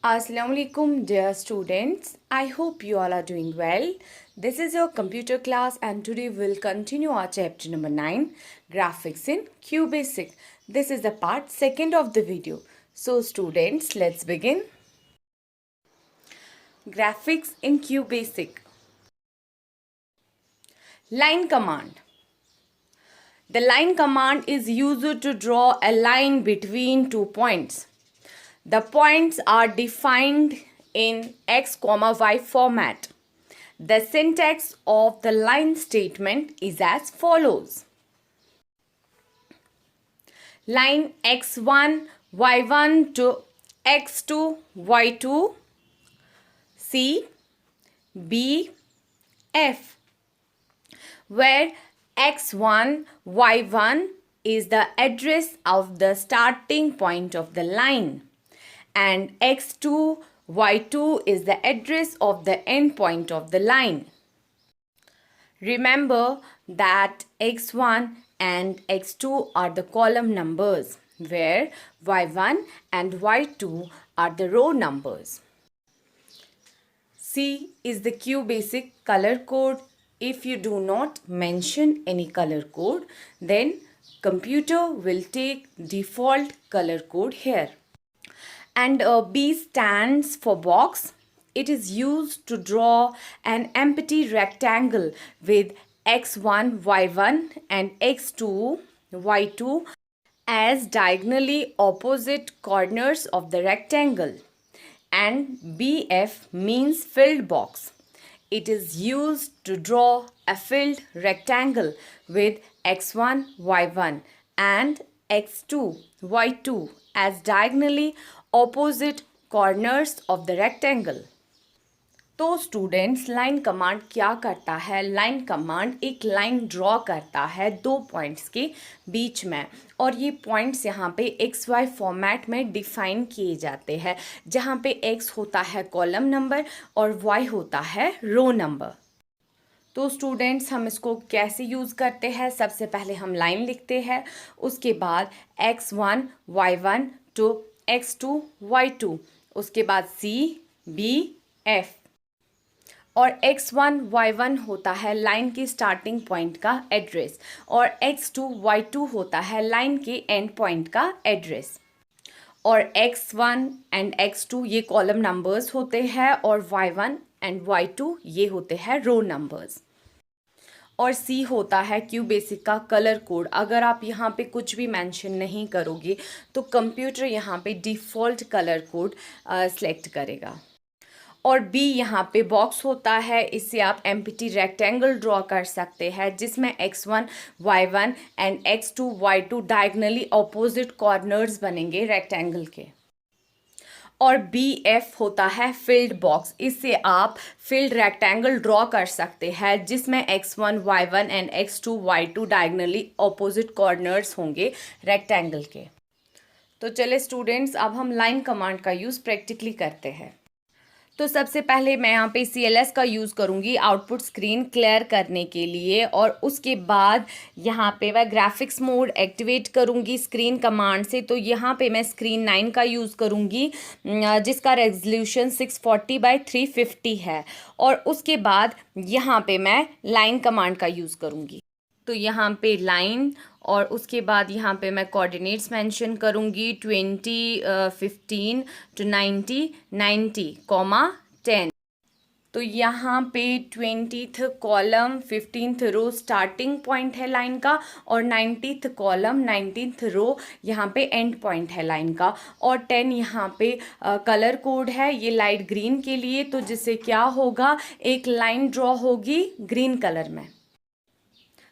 Assalamualaikum dear students. I hope you all are doing well. This is your computer class and today we'll continue our chapter number 9, graphics in QBasic. This is the part 2nd of the video. So students, let's begin. Graphics in QBasic. Line command. The line command is used to draw a line between 2 points. The points are defined in x, y format. The syntax of the line statement is as follows. Line x1, y1 to x2, y2, C, B, F, where x1, y1 is the address of the starting point of the line and x2, y2 is the address of the end point of the line. Remember that x1 and x2 are the column numbers, where y1 and y2 are the row numbers. C is the QBasic color code. If you do not mention any color code, then computer will take default color code here. And B stands for box. It is used to draw an empty rectangle with x1, y1 and x2, y2 as diagonally opposite corners of the rectangle. And BF means filled box. It is used to draw a filled rectangle with x1, y1 and x2, y2 as diagonally opposite corners of the rectangle. तो students line command क्या करता है? Line command एक line draw करता है 2 points के बीच में और ये पॉइंट्स यहाँ पे एक्स वाई फॉर्मेट में डिफाइन किए जाते हैं, जहाँ पे एक्स होता है कॉलम नंबर और वाई होता है रो नंबर. तो स्टूडेंट्स हम इसको कैसे यूज़ करते हैं? सबसे पहले हम लाइन लिखते हैं, उसके बाद x1, y1 to x2, y2, उसके बाद C, B, F और x1, y1 होता है लाइन के स्टार्टिंग पॉइंट का एड्रेस और x2, y2 होता है लाइन के एंड पॉइंट का एड्रेस. और x1 एंड x2 ये कॉलम नंबर्स होते हैं और y1 एंड y2 ये होते हैं रो नंबर्स. और C होता है QBasic का कलर कोड. अगर आप यहाँ पे कुछ भी मेंशन नहीं करोगे तो कंप्यूटर यहाँ पे डिफ़ॉल्ट कलर कोड सेलेक्ट करेगा. और B यहाँ पे बॉक्स होता है, इससे आप एम्प्टी रेक्टेंगल ड्रॉ कर सकते हैं जिसमें x1, y1 and x2, y2 diagonally opposite corners बनेंगे रेक्टेंगल के. और BF होता है फिल्ड बॉक्स. इससे आप फिल्ड रेक्टेंगल ड्रॉ कर सकते हैं जिसमें x1, y1 and x2, y2 diagonally opposite corners होंगे रेक्टेंगल के. तो चले स्टूडेंट्स, अब हम लाइन कमांड का यूज़ प्रैक्टिकली करते हैं. तो सबसे पहले मैं यहाँ पे CLS का यूज़ करूँगी आउटपुट स्क्रीन क्लियर करने के लिए और उसके बाद यहाँ पे मैं ग्राफिक्स मोड एक्टिवेट करूँगी स्क्रीन कमांड से. तो यहाँ पे मैं स्क्रीन 9 का यूज़ करूँगी जिसका रेजोल्यूशन 640x350 है और उसके बाद यहाँ पे मैं लाइन कमांड का यूज़ करूँगी. तो यहाँ पे लाइन और उसके बाद यहाँ पे मैं कोऑर्डिनेट्स मेंशन करूँगी 20, 15 to 90, 90, 10. तो यहाँ पे 20th कॉलम 15th रो स्टार्टिंग पॉइंट है लाइन का और 90th कॉलम 19th रो यहाँ पे एंड पॉइंट है लाइन का. और 10 यहाँ पे कलर कोड है, ये लाइट ग्रीन के लिए, तो जिससे क्या होगा, एक लाइन ड्रॉ होगी ग्रीन कलर में.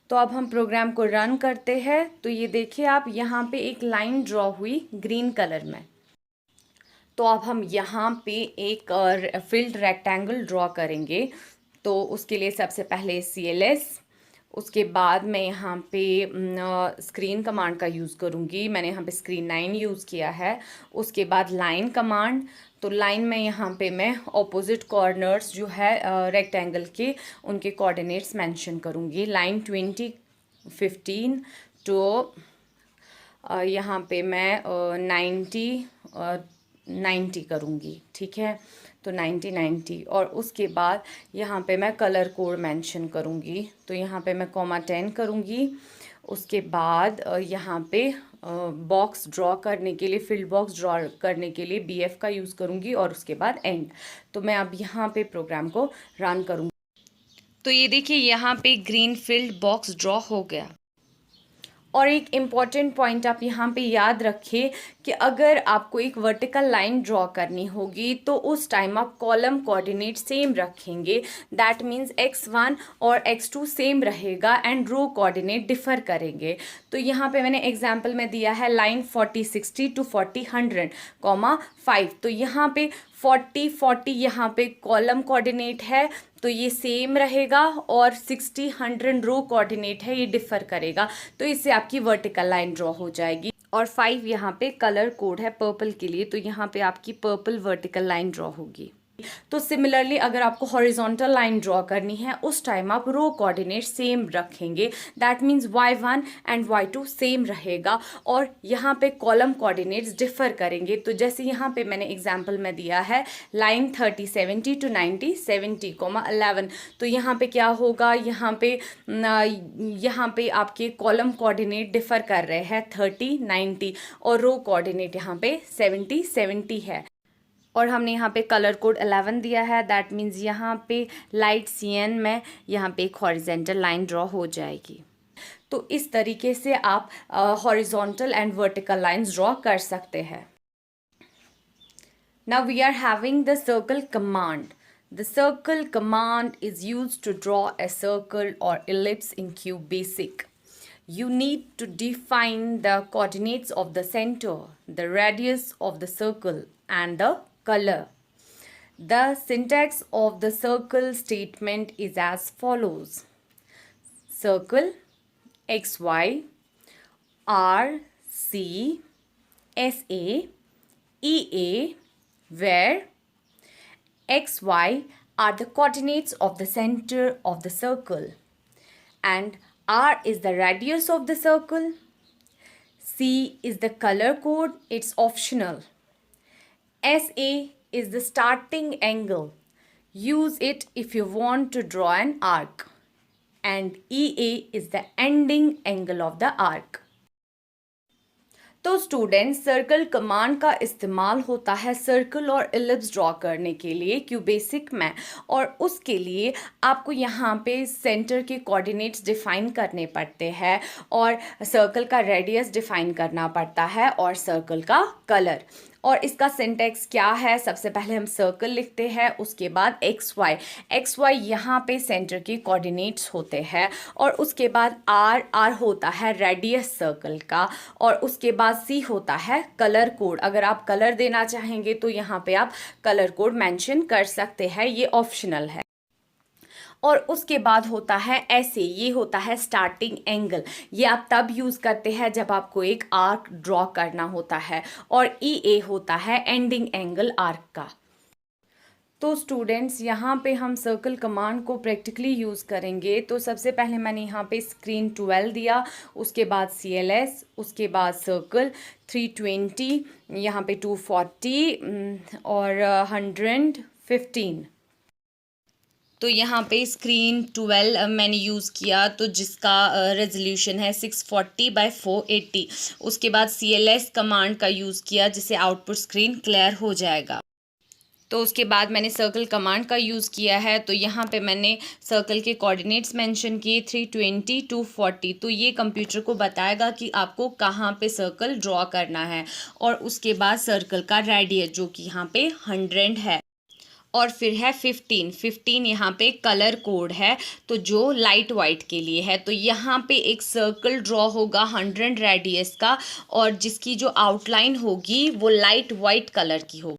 तो अब हम प्रोग्राम को रन करते हैं. तो ये देखिए आप, यहाँ पे एक लाइन ड्रॉ हुई ग्रीन कलर में. तो अब हम यहाँ पे एक फिल्ड रेक्टेंगल ड्रॉ करेंगे. तो उसके लिए सबसे पहले CLS, उसके बाद मैं यहाँ पे स्क्रीन कमांड का यूज़ करूँगी. मैंने यहाँ पे स्क्रीन 9 यूज़ किया है. उसके बाद लाइन कमांड. तो लाइन में यहाँ पे मैं ऑपोजिट कॉर्नर्स जो है रेक्टेंगल के उनके कोऑर्डिनेट्स मेंशन करूँगी. लाइन 20, 15 तो यहाँ पे मैं 90 90 करूँगी, ठीक है। तो 90 90 और उसके बाद यहाँ पे मैं कलर कोड मेंशन करूँगी। तो यहाँ पे मैं कॉमा 10 करूँगी। उसके बाद यहाँ पे बॉक्स ड्रॉ करने के लिए, फील्ड बॉक्स ड्रॉ करने के लिए BF का यूज़ करूँगी और उसके बाद एंड। तो मैं अब यहाँ पे प्रोग्राम को रन करूँगी। तो ये देखिए यहाँ पे ग्रीन फील्ड बॉक्स ड्रॉ हो गया। और एक इम्पॉर्टेंट पॉइंट आप यहाँ पे याद रखिए कि अगर आपको एक वर्टिकल लाइन ड्रॉ करनी होगी तो उस टाइम आप कॉलम कोऑर्डिनेट सेम रखेंगे। दैट मीन्स x1 और x2 सेम रहेगा एंड रो कोऑर्डिनेट डिफर करेंगे। तो यहाँ पे मैंने एग्जांपल में दिया है लाइन 40 60 टू 40 100 कॉमा 5। तो यहाँ पे 40 40 यहाँ पे कॉलम कोऑर्डिनेट है तो ये सेम रहेगा, और 60 100 रो कोऑर्डिनेट है, ये डिफर करेगा। तो इससे आपकी वर्टिकल लाइन ड्रॉ हो जाएगी। और 5 यहाँ पे कलर कोड है पर्पल के लिए, तो यहाँ पे आपकी पर्पल वर्टिकल लाइन ड्रॉ होगी। तो सिमिलरली अगर आपको हॉरिजॉन्टल लाइन ड्रॉ करनी है उस टाइम आप रो कोऑर्डिनेट सेम रखेंगे। That means y1 and y2 same रहेगा, और यहाँ पे कॉलम कोऑर्डिनेट्स डिफर करेंगे। तो जैसे यहाँ पे मैंने एग्जांपल में दिया है लाइन 30 70 टू 90 70 11। तो यहाँ पे क्या होगा, यहाँ पे आपके कॉलम कोऑर्डिनेट डिफर कर रहे हैं 30 90, और रो कोऑर्डिनेट यहाँ पे 70 70 है। और हमने यहाँ पे कलर कोड 11 दिया है। दैट मीन्स यहाँ पे लाइट CN में यहाँ पे एक हॉरिजेंटल लाइन ड्रॉ हो जाएगी। तो इस तरीके से आप horizontal and vertical lines draw कर सकते हैं। Now we are having the circle command. The circle command is used to draw a circle or ellipse in QBasic. You need to define the coordinates of the center, the radius of the circle, and the color. The syntax of the circle statement is as follows. Circle XY RC SA EA where XY are the coordinates of the center of the circle and R is the radius of the circle. C is the color code, it's optional. SA is the starting angle. Use it if you want to draw an arc. And EA is the ending angle of the arc. तो student circle command का इस्तेमाल होता है circle और ellipse draw करने के लिए क्यूबेसिक में, और उसके लिए आपको यहाँ पे सेंटर के कोऑर्डिनेट्स डिफाइन करने पड़ते हैं, और सर्कल का रेडियस डिफाइन करना पड़ता है, और सर्कल का कलर। और इसका सिंटेक्स क्या है, सबसे पहले हम सर्कल लिखते हैं, उसके बाद XY यहाँ पे सेंटर के कोऑर्डिनेट्स होते हैं, और उसके बाद R होता है रेडियस सर्कल का, और उसके बाद C होता है कलर कोड। अगर आप कलर देना चाहेंगे तो यहाँ पे आप कलर कोड मेंशन कर सकते हैं, ये ऑप्शनल है। और उसके बाद होता है ऐसे, ये होता है स्टार्टिंग एंगल। ये आप तब यूज़ करते हैं जब आपको एक आर्क ड्रॉ करना होता है, और EA होता है एंडिंग एंगल आर्क का। तो स्टूडेंट्स यहाँ पे हम सर्कल कमांड को प्रैक्टिकली यूज़ करेंगे। तो सबसे पहले मैंने यहाँ पे स्क्रीन 12 दिया, उसके बाद CLS, उसके बाद सर्कल 320, यहाँ पे 240 और 115। तो यहाँ पे स्क्रीन 12 मैंने यूज़ किया, तो जिसका रेजोल्यूशन है 640x480। उसके बाद CLS कमांड का यूज़ किया जिससे आउटपुट स्क्रीन क्लियर हो जाएगा। तो उसके बाद मैंने सर्कल कमांड का यूज़ किया है, तो यहाँ पे मैंने सर्कल के कोऑर्डिनेट्स मेंशन किए 320 240। तो ये कंप्यूटर को बताएगा कि आपको कहाँ पे सर्कल ड्रॉ करना है, और उसके बाद सर्कल का रेडियस जो कि यहाँ पे 100 है, और फिर है 15 यहाँ पे कलर कोड है, तो जो लाइट वाइट के लिए है। तो यहाँ पे एक सर्कल ड्रॉ होगा 100 रेडियस का, और जिसकी जो आउटलाइन होगी वो लाइट वाइट कलर की होगी।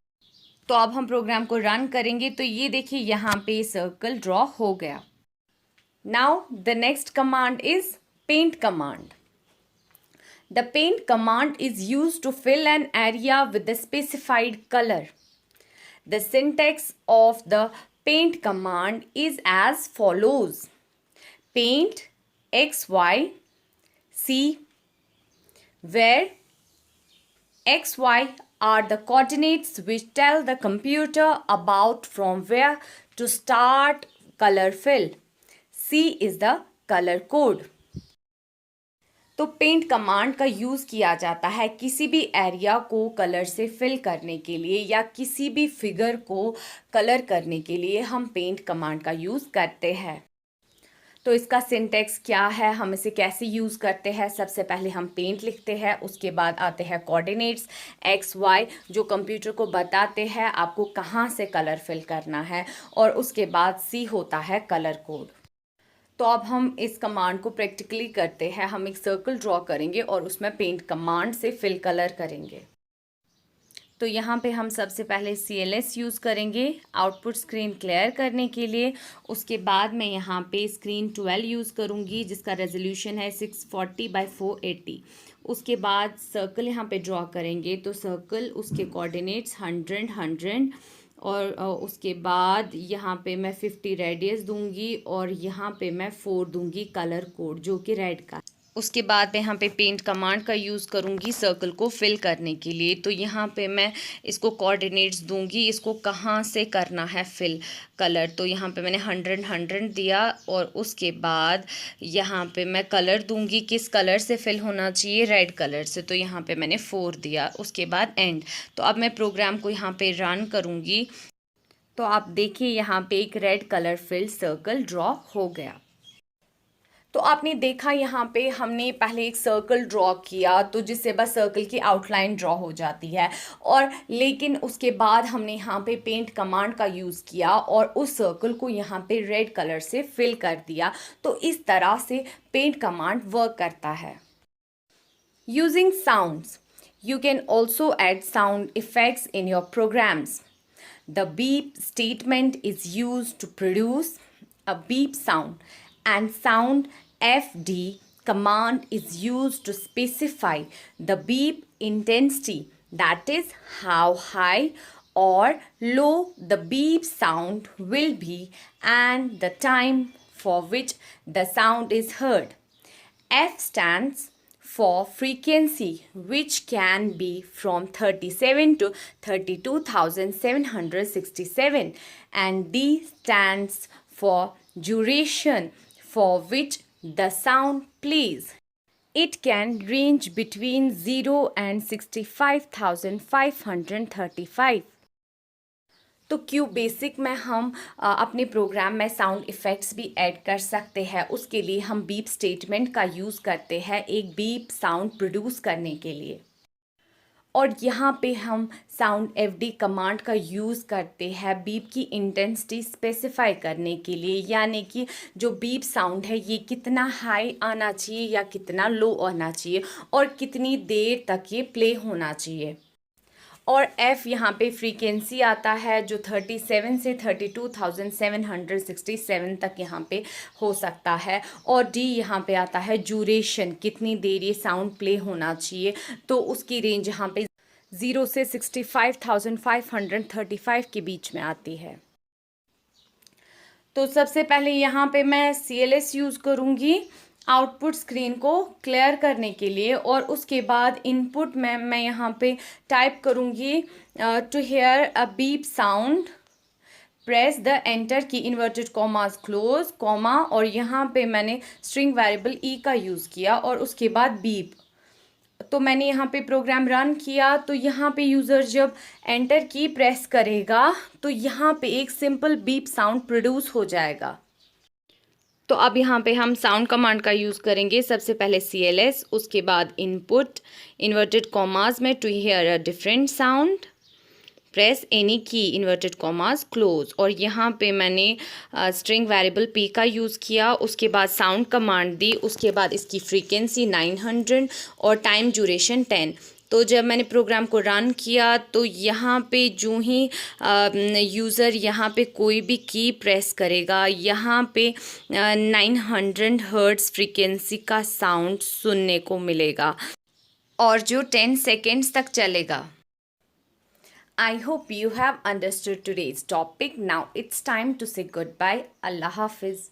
तो अब हम प्रोग्राम को रन करेंगे, तो ये देखिए यहाँ पे सर्कल ड्रॉ हो गया। Now the next command is paint command. The paint command is used to fill an area with a specified color. The syntax of the paint command is as follows. Paint XY C, where XY are the coordinates which tell the computer about from where to start color fill. C is the color code. तो paint command का use किया जाता है किसी भी area को colour से fill करने के लिए या किसी भी फिगर को कलर करने के लिए हम पेंट कमांड का यूज़ करते हैं। तो इसका सिंटेक्स क्या है, हम इसे कैसे यूज़ करते हैं? सबसे पहले हम पेंट लिखते हैं, उसके बाद आते हैं कोऑर्डिनेट्स एक्स वाई जो कंप्यूटर को बताते हैं आपको कहाँ से कलर फिल करना है, और उसके बाद सी होता है कलर कोड। तो अब हम इस कमांड को प्रैक्टिकली करते हैं। हम एक सर्कल ड्रॉ करेंगे और उसमें पेंट कमांड से फिल कलर करेंगे। तो यहाँ पे हम सबसे पहले CLS यूज़ करेंगे आउटपुट स्क्रीन क्लियर करने के लिए। उसके बाद मैं यहाँ पे स्क्रीन 12 यूज़ करूँगी जिसका रेजोल्यूशन है 640x480। उसके बाद सर्कल यहाँ पे ड्रॉ करेंगे, तो सर्कल उसके कोऑर्डिनेट्स 100 100 और उसके बाद यहाँ पे मैं 50 रेडियस दूंगी और यहाँ पे मैं 4 दूंगी कलर कोड जो कि रेड का। उसके बाद मैं यहाँ पे पेंट कमांड का यूज़ करूँगी सर्कल को फिल करने के लिए। तो यहाँ पे मैं इसको कोऑर्डिनेट्स दूंगी, इसको कहाँ से करना है फिल कलर। तो यहाँ पे मैंने 100 100 दिया और उसके बाद यहाँ पे मैं कलर दूंगी, किस कलर से फिल होना चाहिए, रेड कलर से। तो यहाँ पे मैंने 4 दिया, उसके बाद एंड। तो अब मैं प्रोग्राम को यहाँ पे रन करूँगी। तो आप देखिए यहाँ पे एक red colour fill circle draw हो गया। तो आपने देखा यहाँ पे हमने पहले एक सर्कल ड्रॉ किया तो जिससे बस सर्कल की आउटलाइन ड्रॉ हो जाती है, और लेकिन उसके बाद हमने यहाँ पे पेंट कमांड का यूज़ किया और उस सर्कल को यहाँ पे रेड कलर से फिल कर दिया। तो इस तरह से पेंट कमांड वर्क करता है। Using sounds, you can also add sound effects in your programs. The beep statement is used to produce a beep sound, and sound FD command is used to specify the beep intensity, that is how high or low the beep sound will be and the time for which the sound is heard. F stands for frequency, which can be from 37 to 32,767, and D stands for duration for which the sound plays. It can range between 0 and 65,535. तो Q basic में हम अपने programme में sound effects भी add कर सकते हैं। उसके लिए हम बीप स्टेटमेंट का यूज़ करते हैं एक बीप साउंड प्रोड्यूस करने के लिए, और यहाँ पे हम साउंड FD कमांड का यूज़ करते हैं बीप की इंटेंसिटी स्पेसिफाई करने के लिए, यानी कि जो बीप साउंड है ये कितना हाई आना चाहिए या कितना लो आना चाहिए और कितनी देर तक ये प्ले होना चाहिए। और F यहाँ पे फ्रीक्वेंसी आता है जो 37 से 32,767 तक यहाँ पे हो सकता है, और D यहाँ पे आता है ड्यूरेशन, कितनी देर ये साउंड प्ले होना चाहिए। तो उसकी रेंज यहाँ पे 0 से 65,535 के बीच में आती है। तो सबसे पहले यहाँ पे मैं CLS यूज़ करूँगी आउटपुट स्क्रीन को क्लियर करने के लिए, और उसके बाद इनपुट में मैं यहाँ पे टाइप करूँगी to hear a beep sound, press the enter key, inverted commas close comma, और यहाँ पे मैंने स्ट्रिंग वेरिएबल ई का यूज़ किया और उसके बाद बीप। तो मैंने यहाँ पे प्रोग्राम रन किया, तो यहाँ पे यूज़र जब एंटर की प्रेस करेगा तो यहाँ पे एक सिंपल बीप साउंड प्रोड्यूस हो जाएगा। तो अब यहाँ पे हम साउंड कमांड का यूज़ करेंगे। सबसे पहले CLS, उसके बाद इनपुट, इन्वर्टेड कॉमास में to hear a different sound, press any key, inverted commas close, और यहाँ पे मैंने स्ट्रिंग वेरिएबल P का यूज़ किया। उसके बाद साउंड कमांड दी, उसके बाद इसकी फ्रीक्वेंसी 900 और टाइम ड्यूरेशन 10। तो जब मैंने प्रोग्राम को रन किया तो यहाँ पे जो ही यूज़र यहाँ पे कोई भी की प्रेस करेगा यहाँ पे 900 हर्ट्ज़ फ्रीक्वेंसी का साउंड सुनने को मिलेगा, और जो 10 सेकेंड्स तक चलेगा। I hope you have understood today's topic. Now it's time to say goodbye. Allah Hafiz.